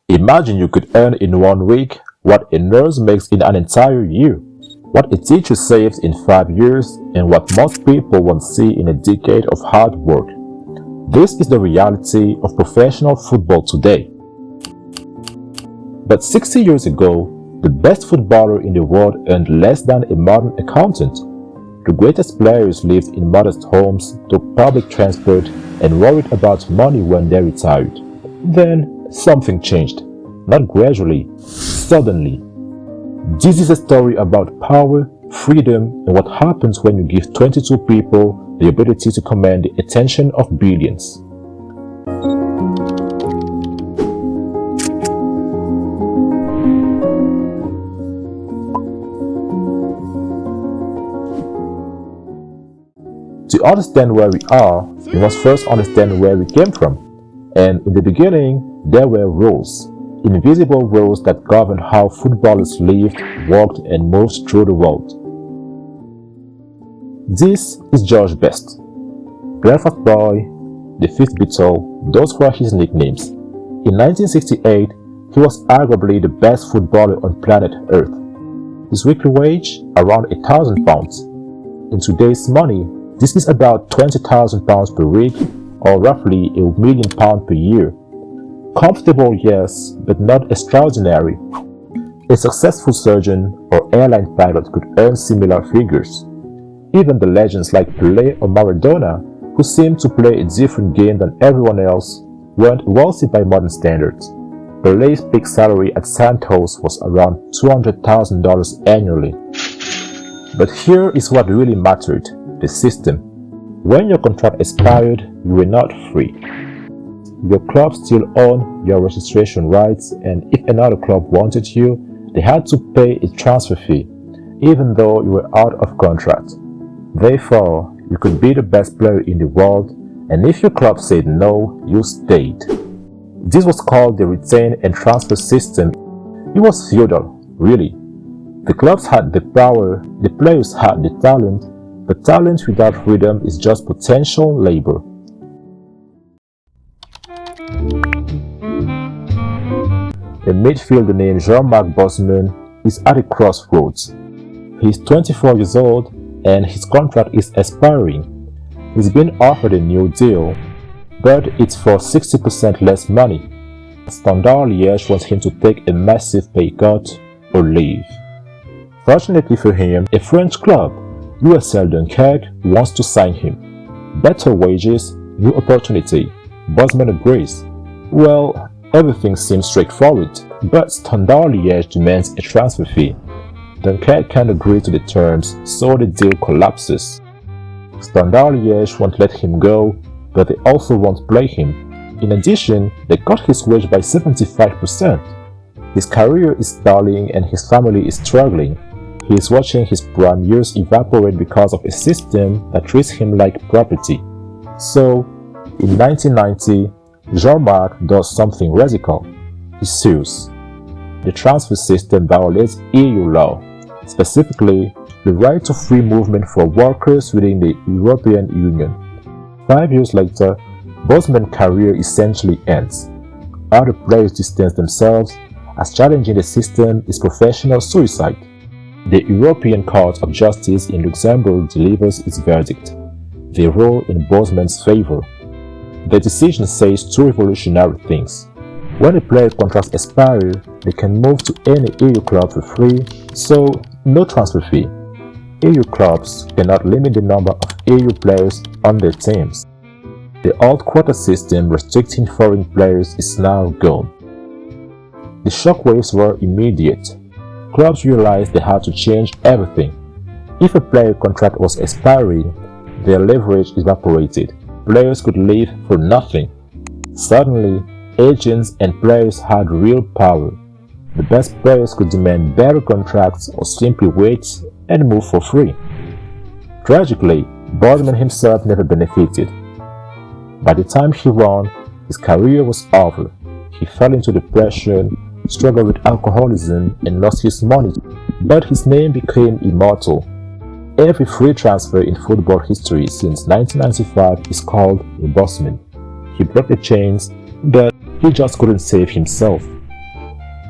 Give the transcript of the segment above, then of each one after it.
Imagine you could earn in 1 week what a nurse makes in an entire year, what a teacher saves in 5 years, and what most people won't see in a decade of hard work. This is the reality of professional football today. But 60 years ago, the best footballer in the world earned less than a modern accountant. The greatest players lived in modest homes, took public transport, and worried about money when they retired. Then, something changed. Not gradually, suddenly. This is a story about power, freedom, and what happens when you give 22 people the ability to command the attention of billions. To understand where we are, we must first understand where we came from. And in the beginning, there were rules, invisible rules that governed how footballers lived, worked, and moved through the world. This is George Best. Belfast Boy, the Fifth Beatle, those were his nicknames. In 1968, he was arguably the best footballer on planet Earth. His weekly wage, around £1,000. In today's money, this is about £20,000 per week, or roughly £1,000,000 per year. Comfortable, yes, but not extraordinary. A successful surgeon or airline pilot could earn similar figures. Even the legends like Pelé or Maradona, who seemed to play a different game than everyone else, weren't wealthy by modern standards. Pelé's peak salary at Santos was around $200,000 annually. But here is what really mattered: the system. When your contract expired, you were not free. Your club still owned your registration rights, and if another club wanted you, they had to pay a transfer fee, even though you were out of contract. Therefore, you could be the best player in the world, and if your club said no, you stayed. This was called the retain and transfer system. It was feudal, really. The clubs had the power, the players had the talent, but talent without freedom is just potential labor. A midfielder named Jean-Marc Bosman is at a crossroads. He's 24 years old and his contract is expiring. He's been offered a new deal, but it's for 60% less money. Standard Liège wants him to take a massive pay cut or leave. Fortunately for him, a French club, USL Dunkirk, wants to sign him. Better wages, new opportunity. Bosman agrees. Well, everything seems straightforward, but Standard Liège demands a transfer fee. Dunkirk can't agree to the terms, so the deal collapses. Standard Liège won't let him go, but they also won't play him. In addition, they cut his wage by 75%. His career is stalling and his family is struggling. He is watching his prime years evaporate because of a system that treats him like property. So, in 1990, Jean-Marc does something radical. He sues. The transfer system violates EU law, specifically the right to free movement for workers within the European Union. 5 years later, Bosman's career essentially ends. Other players distance themselves, as challenging the system is professional suicide. The European Court of Justice in Luxembourg delivers its verdict. They rule in Bosman's favor. The decision says two revolutionary things. When a player contracts expire, they can move to any EU club for free, so no transfer fee. EU clubs cannot limit the number of EU players on their teams. The old quota system restricting foreign players is now gone. The shockwaves were immediate. Clubs realized they had to change everything. If a player contract was expiring, their leverage evaporated. Players could leave for nothing. Suddenly, agents and players had real power. The best players could demand better contracts or simply wait and move for free. Tragically, Bosman himself never benefited. By the time he won, his career was over. He fell into depression, struggled with alcoholism, and lost his money, but his name became immortal. Every free transfer in football history since 1995 is called a Bosman. He broke the chains, but he just couldn't save himself.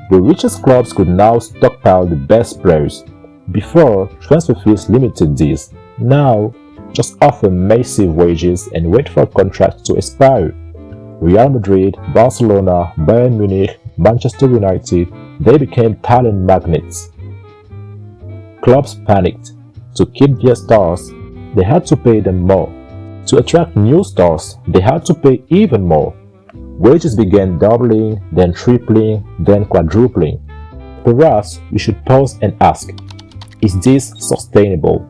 The richest clubs could now stockpile the best players. Before, transfer fees limited this. Now, just offer massive wages and wait for contracts to expire. Real Madrid, Barcelona, Bayern Munich, Manchester United, they became talent magnets. Clubs panicked. To keep their stars, they had to pay them more. To attract new stars, they had to pay even more. Wages began doubling, then tripling, then quadrupling. Perhaps we should pause and ask, is this sustainable?